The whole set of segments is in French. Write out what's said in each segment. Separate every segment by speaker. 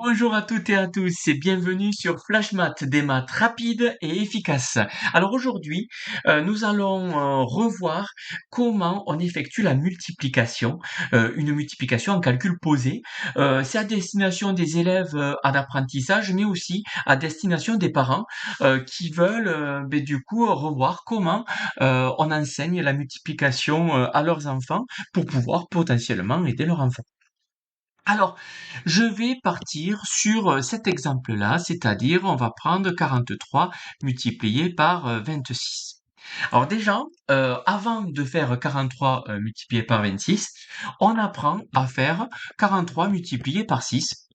Speaker 1: Bonjour à toutes et à tous et bienvenue sur Flashmat, des maths rapides et efficaces. Alors aujourd'hui, nous allons revoir comment on effectue la multiplication, une multiplication en calcul posé. C'est à destination des élèves en apprentissage, mais aussi à destination des parents qui veulent du coup revoir comment on enseigne la multiplication à leurs enfants pour pouvoir potentiellement aider leurs enfants. Alors, je vais partir sur cet exemple-là, c'est-à-dire on va prendre 43 multiplié par 26. Alors déjà, avant de faire 43 multiplié par 26, on apprend à faire 43 multiplié par 6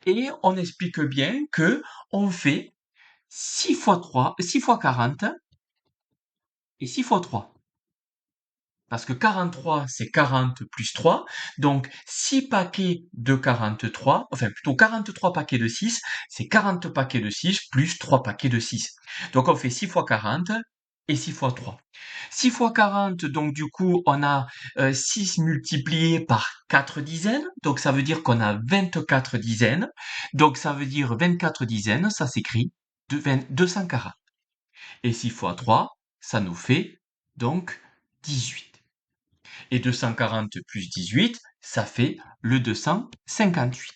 Speaker 1: et on explique bien que on fait 6 fois 3, 6 fois 40 et 6 fois 3. Parce que 43, c'est 40 plus 3. Donc, 6 paquets de 43, enfin plutôt 43 paquets de 6, c'est 40 paquets de 6 plus 3 paquets de 6. Donc, on fait 6 fois 40 et 6 fois 3. 6 fois 40, donc du coup, on a 6 multiplié par 4 dizaines. Donc, ça veut dire qu'on a 24 dizaines. Donc, ça veut dire 24 dizaines, ça s'écrit 240. Et 6 fois 3, ça nous fait donc 18. Et 240 plus 18, ça fait le 258.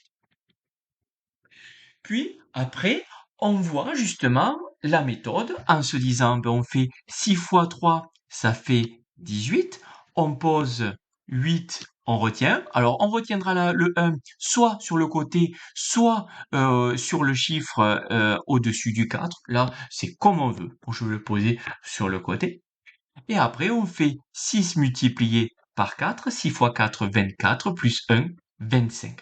Speaker 1: Puis, après, on voit justement la méthode en se disant, on fait 6 fois 3, ça fait 18. On pose 8, on retient. Alors, on retiendra le 1 soit sur le côté, soit sur le chiffre au-dessus du 4. Là, c'est comme on veut. Je vais le poser sur le côté. Et après, on fait 6 multiplié par 4. 6 fois 4, 24, plus 1, 25.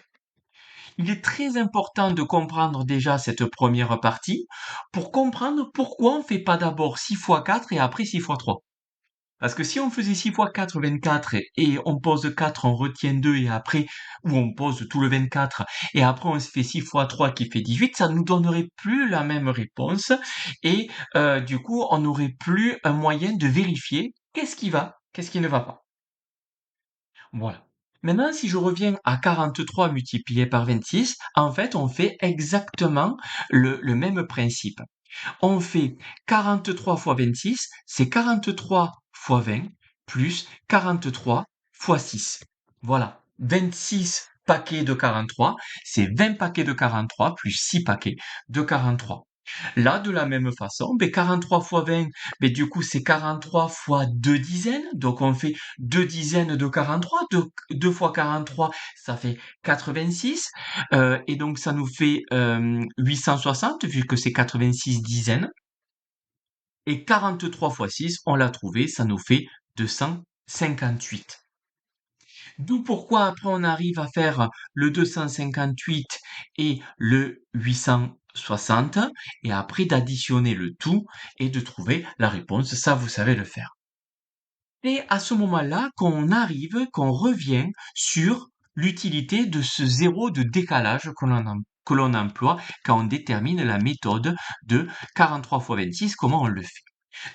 Speaker 1: Il est très important de comprendre déjà cette première partie pour comprendre pourquoi on ne fait pas d'abord 6 fois 4 et après 6 fois 3. Parce que si on faisait 6 fois 4, 24, et on pose 4, on retient 2, et après, ou on pose tout le 24, et après on se fait 6 fois 3 qui fait 18, ça nous donnerait plus la même réponse, et du coup, on n'aurait plus un moyen de vérifier qu'est-ce qui va, qu'est-ce qui ne va pas. Voilà. Maintenant, si je reviens à 43 multiplié par 26, en fait, on fait exactement le même principe. On fait 43 fois 26, c'est 43 fois 20 plus 43 fois 6. Voilà, 26 paquets de 43, c'est 20 paquets de 43 plus 6 paquets de 43. Là, de la même façon, 43 fois 20, du coup, c'est 43 fois 2 dizaines. Donc, on fait 2 dizaines de 43. 2 fois 43, ça fait 86. Et donc, ça nous fait 860, vu que c'est 86 dizaines. Et 43 fois 6, on l'a trouvé, ça nous fait 258. D'où pourquoi après on arrive à faire le 258 et le 860, et après d'additionner le tout et de trouver la réponse. Ça, vous savez le faire. Et à ce moment-là qu'on revient sur l'utilité de ce zéro de décalage que l'on emploie quand on détermine la méthode de 43 fois 26, comment on le fait.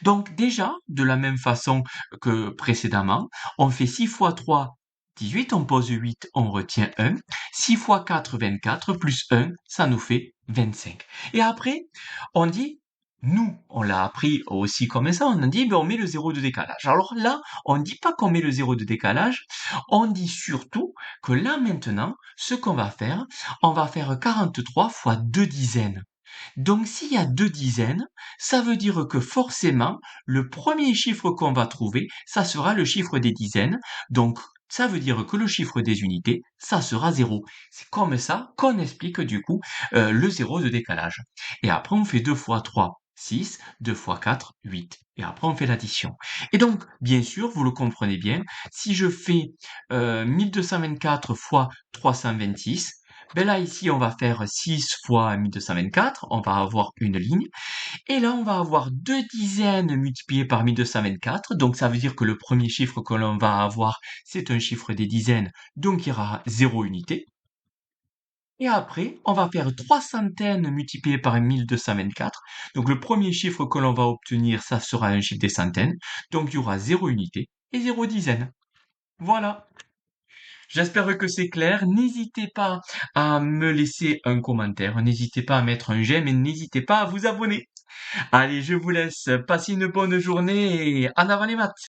Speaker 1: Donc déjà, de la même façon que précédemment, on fait 6 fois 3, 18, on pose 8, on retient 1. 6 fois 4, 24, plus 1, ça nous fait 25. Et après, on dit, nous, on l'a appris aussi comme ça, on a dit, on met le zéro de décalage. Alors là, on ne dit pas qu'on met le zéro de décalage, on dit surtout que là maintenant, ce qu'on va faire, on va faire 43 fois 2 dizaines. Donc s'il y a 2 dizaines, ça veut dire que forcément, le premier chiffre qu'on va trouver, ça sera le chiffre des dizaines. Donc ça veut dire que le chiffre des unités, ça sera 0. C'est comme ça qu'on explique du coup le zéro de décalage. Et après on fait 2 fois 3, 6, 2 fois 4, 8. Et après on fait l'addition. Et donc, bien sûr, vous le comprenez bien, si je fais 1224 fois 326, là, ici, on va faire 6 fois 1224, on va avoir une ligne. Et là, on va avoir 2 dizaines multipliées par 1224. Donc, ça veut dire que le premier chiffre que l'on va avoir, c'est un chiffre des dizaines. Donc, il y aura 0 unité. Et après, on va faire 3 centaines multipliées par 1224. Donc, le premier chiffre que l'on va obtenir, ça sera un chiffre des centaines. Donc, il y aura 0 unité et 0 dizaine. Voilà. J'espère que c'est clair. N'hésitez pas à me laisser un commentaire, n'hésitez pas à mettre un j'aime et n'hésitez pas à vous abonner. Allez, je vous laisse. Passez une bonne journée et en avant les maths.